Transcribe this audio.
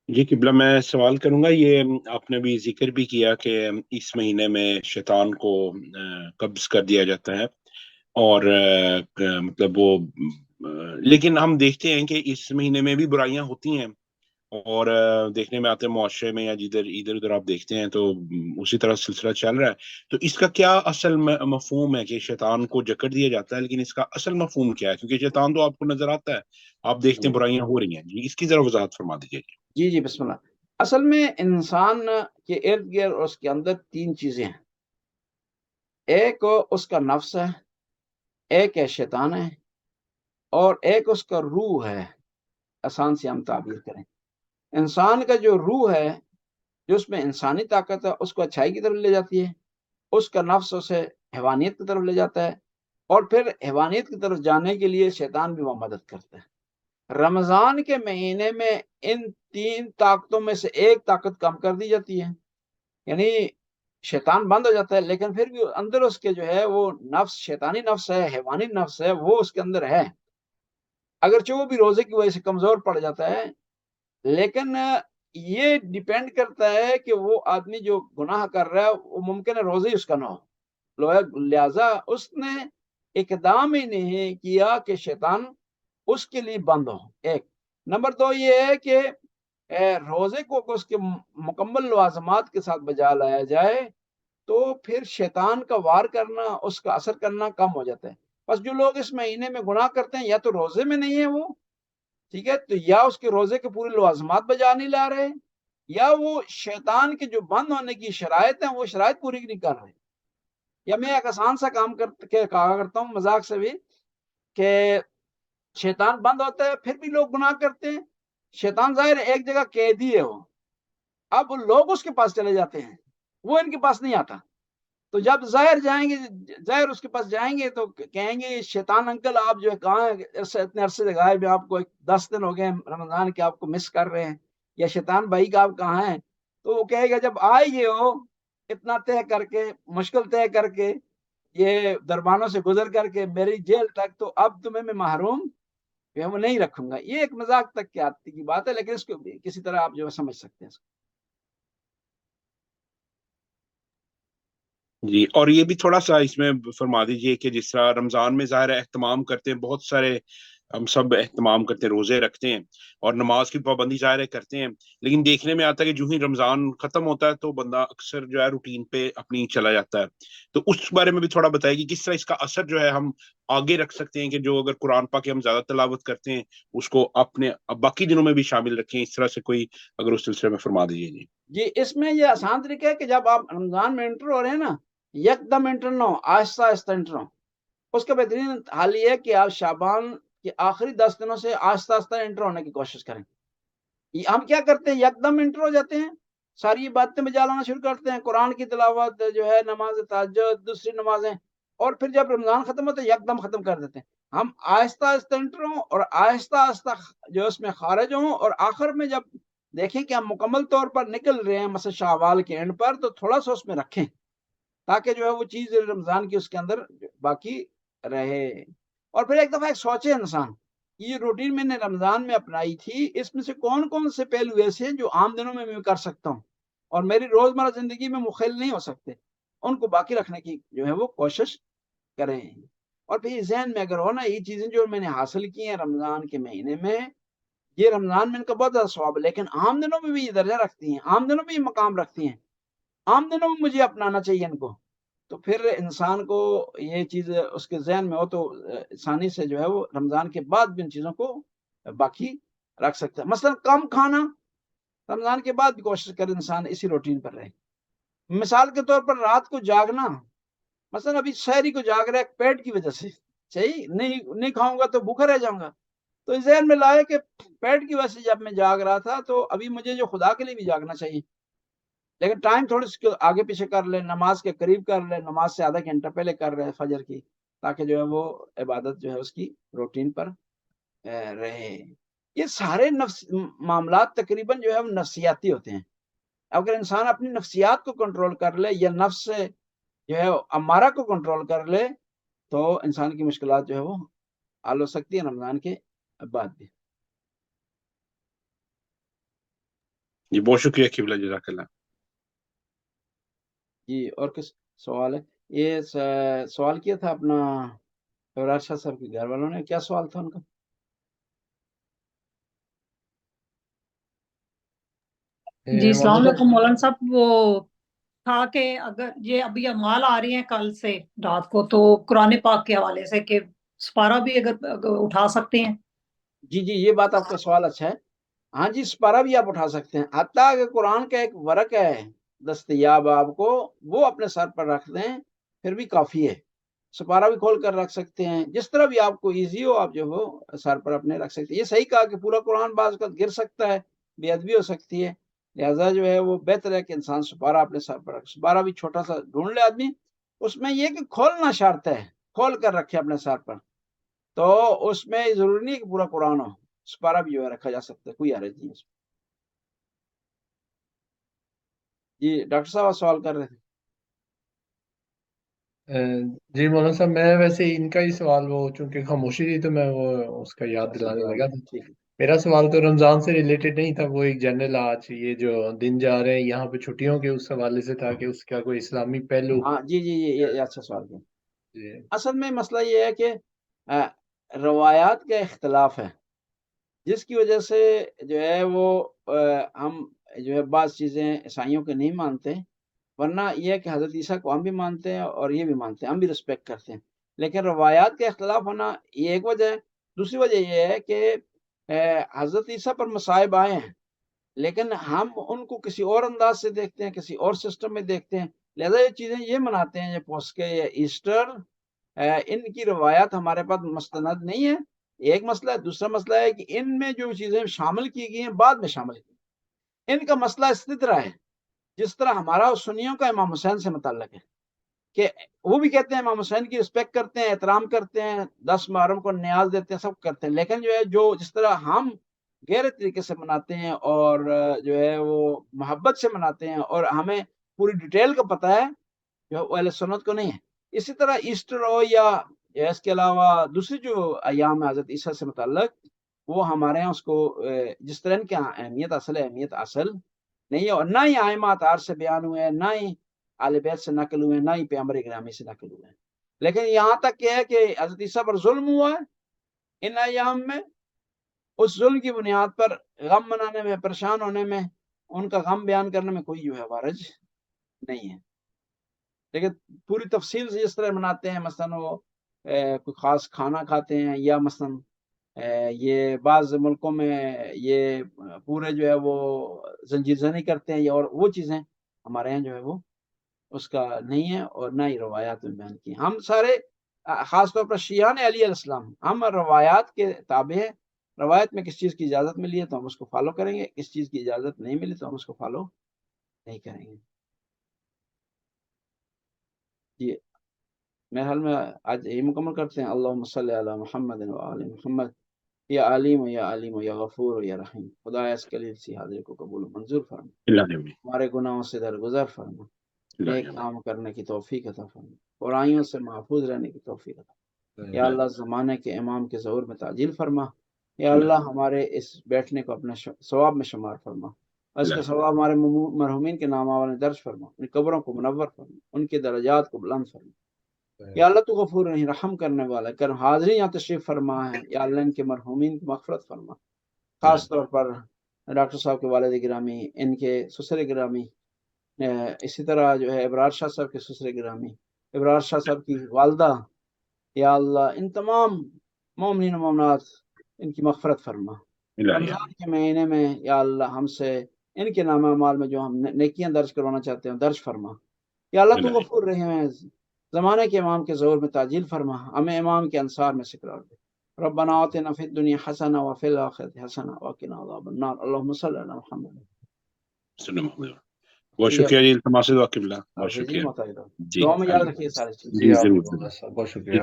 جی किबला मैं सवाल करूंगा। ये आपने भी जिक्र भी किया कि इस महीने में शैतान को कब्ज कर दिया जाता है। और मतलब वो लेकिन हम देखते हैं कि इस महीने में भी बुराइयां होती हैं। और देखने में आते हैं मुआशरे में या जिधर इधर उधर आप देखते हैं तो उसी तरह सिलसिला चल रहा है। तो इसका क्या असल मफहूम है कि शैतान को जकड़ दिया जाता है, लेकिन इसका असल मफहूम क्या है? क्योंकि शैतान तो आपको नजर आता है, आप देखते हैं जी बुराइयां हो रही हैं। जी इसकी जरा वजाहत फरमा दीजिए। जी जी बिस्मिल्लाह। असल में इंसान के इर्द गिर्द और उसके अंदर तीन चीजें हैं। एक उसका नफ्स है, एक है शैतान है, और एक उसका रूह है। आसान से हम ताबीर करें, इंसान का जो रूह है, जो उसमें इंसानी ताकत है, उसको अच्छाई की तरफ ले जाती है। उसका नफ्स उसे हैवानियत की तरफ ले जाता है, और फिर हैवानियत की तरफ जाने के लिए शैतान भी वह मदद करता है। रमजान के महीने में इन तीन ताकतों में से एक ताकत कम कर दी जाती है, यानी शैतान बंद हो जाता है, लेकिन फिर भी अंदर उसके जो है वो नफ्स, शैतानी नफ्स है, हैवानी नफ्स है, वो उसके अंदर है। अगरचे वो भी रोजे की वजह से कमजोर पड़ जाता है, लेकिन ये डिपेंड करता है कि वो आदमी जो गुनाह कर रहा है वो मुमकिन है रोजे ही उसका ना हो, लिहाजा उसने इकदाम ही नहीं किया कि शैतान उसके लिए बंद हो। एक नंबर दो ये है कि रोजे को उसके मुकम्मल लवाजमात के साथ बजा लाया जाए, तो फिर शैतान का वार करना, उसका असर करना कम हो जाता है। बस जो लोग इस महीने में गुनाह करते हैं, या तो रोजे में नहीं है वो, ठीक है, तो या उसके रोजे के पूरे लवाजमात बजा नहीं ला रहे, या वो शैतान के जो बंद होने की शराइत है वो शराइत पूरी नहीं कर रहे। या मैं एक आसान सा काम करके कहा करता हूँ मजाक से भी, कि शैतान बंद होता है फिर भी लोग गुनाह करते हैं। शैतान जाहिर है एक जगह कैदी है वो, अब लोग उसके पास चले जाते हैं, वो इनके पास नहीं आता। तो जब ज़ाहिर जाएँगे, ज़ाहिर उसके पास जाएँगे तो कहेंगे, शैतान अंकल आप जो है कहाँ हैं? इतने अरसे से गायब हैं, आपको 10 दिन हो गए हैं रमज़ान के, आपको मिस कर रहे हैं। या शैतान भाई का आप कहाँ हैं? तो वो कहेगा जब आ ही गए हो, इतना तय करके, मुश्किल तय करके, ये दरबानों से गुज़र करके मेरी जेल तक, तो अब तुम्हें मैं महरूम जो है वो नहीं रखूँगा। ये एक मज़ाक तक की आती की बात है, लेकिन इसको भी किसी तरह आप जो है समझ सकते हैं इसको। जी, और ये भी थोड़ा सा इसमें फरमा दीजिए कि जिस तरह रमजान में ज़ाहिर है एहतमाम करते हैं, बहुत सारे हम सब एहतमाम करते हैं, रोजे रखते हैं और नमाज की पाबंदी ज़ाहिर है करते हैं। लेकिन देखने में आता है कि जो ही रमजान खत्म होता है तो बंदा अक्सर जो है रूटीन पे अपनी चला जाता है। तो उस बारे में भी थोड़ा बताइए कि किस तरह इसका असर जो है हम आगे रख सकते हैं, कि जो अगर कुरान पाक की हम ज्यादा तिलावत करते हैं उसको अपने अब बाकी दिनों में भी शामिल रखें। इस तरह से कोई अगर उस सिलसिले में फरमा दीजिए। जी जी, इसमें ये आसान तरीका है कि जब आप रमज़ान में एंटर हो रहे हैं ना, यकदम एंटर ना हो, आहिस्ता-आहिस्ता एंटर हो। उसका बेहतरीन हल ये है कि आप शाबान के आखिरी 10 दिनों से आहिस्ता-आहिस्ता एंटर होने की कोशिश करें। ये हम क्या करते हैं, यकदम एंटर हो जाते हैं, सारी इबादतें बजा लाना शुरू करते हैं, कुरान की तिलावत जो है, नमाज़ तहज्जुद, दूसरी नमाज़ें, और फिर जब रमज़ान खत्म होता है यकदम खत्म कर देते हैं। हम आहिस्ता-आहिस्ता एंटर हों और आहिस्ता-आहिस्ता जो है उसमें खारिज हों, और आखिर में जब देखें कि हम मुकम्मल तौर पर निकल रहे हैं मसलन शावाल के एंड पर, तो थोड़ा-सा उसमें रखें, ताकि जो है वो चीज़ रमज़ान की उसके अंदर बाकी रहे। और फिर एक दफ़ा एक सोचे इंसान, ये रूटीन मैंने रमज़ान में अपनाई थी, इसमें से कौन-कौन से पहलू ऐसे हैं जो आम दिनों में मैं कर सकता हूँ और मेरी रोज़मर्रा ज़िंदगी में मुख़ल नहीं हो सकते, उनको बाकी रखने की जो है वो कोशिश करें। और फिर ज़हन में अगर हो ना, ये चीज़ें जो मैंने हासिल की हैं रमज़ान के महीने में, ये रमज़ान में इनका बहुत ज़्यादा सवाब है, लेकिन आम दिनों में भी ये दर्जा रखती हैं, आम दिनों में ये मकाम रखती हैं, आम दिनों में मुझे अपनाना चाहिए इनको। तो फिर इंसान को ये चीज़ उसके ज़हन में हो तो आसानी से जो है वो रमज़ान के बाद भी इन चीज़ों को बाकी रख सकता है। मसलन कम खाना, रमज़ान के बाद भी कोशिश करे इंसान इसी रूटीन पर रहे। मिसाल के तौर पर रात को जागना, मसलन अभी सहरी को जाग रहा है पेट की वजह से, सही नहीं नहीं खाऊँगा तो भूखा रह जाऊँगा। तो इस ज़हन में लाए कि पेट की वजह से जब मैं जाग रहा था, तो अभी मुझे जो खुदा के लिए भी जागना चाहिए। लेकिन टाइम थोड़ी-सी आगे पीछे कर लें, नमाज़ के करीब कर लें, नमाज़ से आधा घंटा पहले कर रहे हैं फजर की, ताकि जो है वो इबादत जो है उसकी रूटीन पर रहे। ये सारे मामलात तकरीबन जो है वो नफ्सियाती होते हैं। अगर इंसान अपनी नफ्सियात को कंट्रोल कर ले, या नफ्स से जो है अमारा को कंट्रोल कर ले, तो इंसान की मुश्किलात जो है वो हल हो सकती है रमज़ान के बाद भी। جی بہت شکریہ قبلہ، جزاک اللہ۔ جی اور کس سوال ہے؟ یہ سوال کیا تھا اپنا ابرار شاہ صاحب کے گھر والوں نے، کیا سوال تھا ان کا؟ جی السلام علیکم مولانا صاحب، وہ تھا کہ اگر یہ ابھی اعمال آ رہی ہیں کل سے رات کو، تو قرآن پاک کے حوالے سے کہ سپارہ بھی اگر اٹھا سکتے ہیں؟ جی یہ بات آپ کا سوال اچھا ہے۔ ہاں جی، سپارہ بھی آپ اٹھا سکتے ہیں، حتیٰ کہ قرآن کا ایک ورق ہے دستیاب آپ کو، وہ اپنے سر پر رکھ دیں پھر بھی کافی ہے۔ سپارہ بھی کھول کر رکھ سکتے ہیں، جس طرح بھی آپ کو ایزی ہو آپ جو ہو سر پر اپنے رکھ سکتے ہیں۔ یہ صحیح کہا کہ پورا قرآن بعض کا گر سکتا ہے، بے ادبی ہو سکتی ہے، لہٰذا جو ہے وہ بہتر ہے کہ انسان سپارہ اپنے سر پر رکھ، سپارہ بھی چھوٹا سا ڈھونڈ لے آدمی، اس میں یہ کہ کھولنا شرط ہے، کھول کر رکھے اپنے سر پر، تو اس میں ضروری نہیں کہ پورا قرآن ہو، سپارہ بھی جو ہے رکھا جا سکتا ہے، کوئی حرج نہیں ہے۔ جی ڈاکٹر صاحب سوال کر رہے تھے۔ جی مولانا صاحب، میں ویسے ان کا ہی سوال، وہ چونکہ خاموشی تھی تو میں وہ اس کا یاد دلانے لگا تھا۔ ٹھیک ہے، میرا سوال تو رمضان سے ریلیٹڈ نہیں تھا، وہ ایک جنرل آج یہ جو دن جا رہے ہیں یہاں پہ چھٹیوں کے اس حوالے سے تھا کہ اس کا کوئی اسلامی پہلو۔ ہاں جی یہ اچھا سوال کیا۔ جی اصل میں مسئلہ یہ ہے کہ روایات کا اختلاف ہے، جس کی وجہ سے جو ہے وہ ہم جو ہے بعض چیزیں عیسائیوں کے نہیں مانتے، ورنہ یہ ہے کہ حضرت عیسیٰ کو ہم بھی مانتے ہیں اور یہ بھی مانتے ہیں، ہم بھی رسپیکٹ کرتے ہیں، لیکن روایات کا اختلاف ہونا یہ ایک وجہ ہے۔ دوسری وجہ یہ ہے کہ حضرت عیسیٰ پر مصائب آئے ہیں، لیکن ہم ان کو کسی اور انداز سے دیکھتے ہیں، کسی اور سسٹم میں دیکھتے ہیں، لہذا یہ چیزیں یہ مناتے ہیں، یہ پوسکے یا ایسٹر، ان کی روایات ہمارے پاس مستند نہیں ہے، ایک مسئلہ ہے۔ دوسرا مسئلہ ہے کہ ان میں جو چیزیں شامل کی گئی ہیں بعد میں شامل کی، ان کا مسئلہ اسی طرح ہے جس طرح ہمارا سنیوں کا امام حسین سے متعلق ہے، کہ وہ بھی کہتے ہیں امام حسین کی رسپیکٹ کرتے ہیں، احترام کرتے ہیں، 10 محرم کو نیاز دیتے ہیں، سب کرتے ہیں، لیکن جو ہے جس طرح ہم گہرے طریقے سے مناتے ہیں اور جو ہے وہ محبت سے مناتے ہیں اور ہمیں پوری ڈیٹیل کا پتہ ہے، جو اہل سنت کو نہیں ہے۔ اسی طرح ایسٹر ہو یا اس کے علاوہ دوسری جو ایام ہے حضرت عیسیٰ سے متعلق، وہ ہمارے یہاں اس کو جس طرح ان کے اہمیت اصل نہیں ہے، اور نہ ہی ائمہ اطہار سے بیان ہوئے ہیں، نہ ہی اہل بیت سے نقل ہوئے ہیں، نہ ہی پیغمبر گرامی سے نقل ہوئے ہیں۔ لیکن یہاں تک کہ ہے کہ حضرت عیسیٰ پر ظلم ہوا ہے ان ایام میں، اس ظلم کی بنیاد پر غم منانے میں، پریشان ہونے میں، ان کا غم بیان کرنے میں کوئی جو ہے حرج نہیں ہے، لیکن پوری تفصیل سے جس طرح مناتے ہیں، مثلا وہ کوئی خاص کھانا کھاتے ہیں، یا مثلا یہ بعض ملکوں میں یہ پورے جو ہے وہ زنجیر زنی کرتے ہیں، یا اور وہ چیزیں ہمارے یہاں جو ہے وہ اس کا نہیں ہے، اور نہ ہی روایات میں بیان کی۔ ہم سارے خاص طور پر شیعان علی علیہ السلام ہم روایات کے تابع ہیں، روایت میں کس چیز کی اجازت ملی ہے تو ہم اس کو فالو کریں گے، کس چیز کی اجازت نہیں ملی تو ہم اس کو فالو نہیں کریں گے۔ جی میرے حال میں آج یہی مکمل کرتے ہیں۔ اللہم صلی علی محمد و آل محمد، یا علیم یا علیم یا غفور یا رحیم۔ خدا اس کلیل سی حاضر کو قبول و منظور فرما، ہمارے گناہوں سے درگزر فرما، نیک کام کرنے کی توفیق عطا فرما، برائیوں سے محفوظ رہنے کی توفیق عطا فرما۔ یا اللہ زمانے کے امام کے ظہور میں تعجیل فرما، یا اللہ ہمارے اس بیٹھنے کو اپنے ثواب میں شمار فرما، اور اس کا ثواب ہمارے مرحومین کے نام والے درج فرما، ان قبروں کو منور فرما، ان کے درجات کو بلند فرما۔ یا اللہ تو غفور رحیم، رحم کرنے والا کر، حاضری یہاں تشریف فرما ہے، یا اللہ ان کے مرحومین کی مغفرت فرما، خاص طور پر ڈاکٹر صاحب کے والد گرامی، ان کے سسر گرامی، اسی طرح جو ہے ابرار شاہ صاحب کے سسر گرامی، ابرار شاہ صاحب کی والدہ، یا اللہ ان تمام مومنین و مومنات ان کی مغفرت فرما۔ رمضان کے مہینے میں یا اللہ ہم سے ان کے نام اعمال میں جو ہم نیکیاں درج کروانا چاہتے ہیں درج فرما۔ یا اللہ تو غفور رحیم ہے، زمانے کے امام کے ظہور میں تعجیل فرما، ہمیں امام کے انصار میں سے قرار دے۔ ربنا آتنا فی الدنیا حسنہ وفی الآخرۃ حسنہ وقنا عذاب النار۔ اللہم صلی علی محمد۔ بہت شکریہ جی، التماس دعا قبلہ، بہت شکریہ دعا میں یاد رکھیے ساری چیز۔ جی آپ بہت شکریہ۔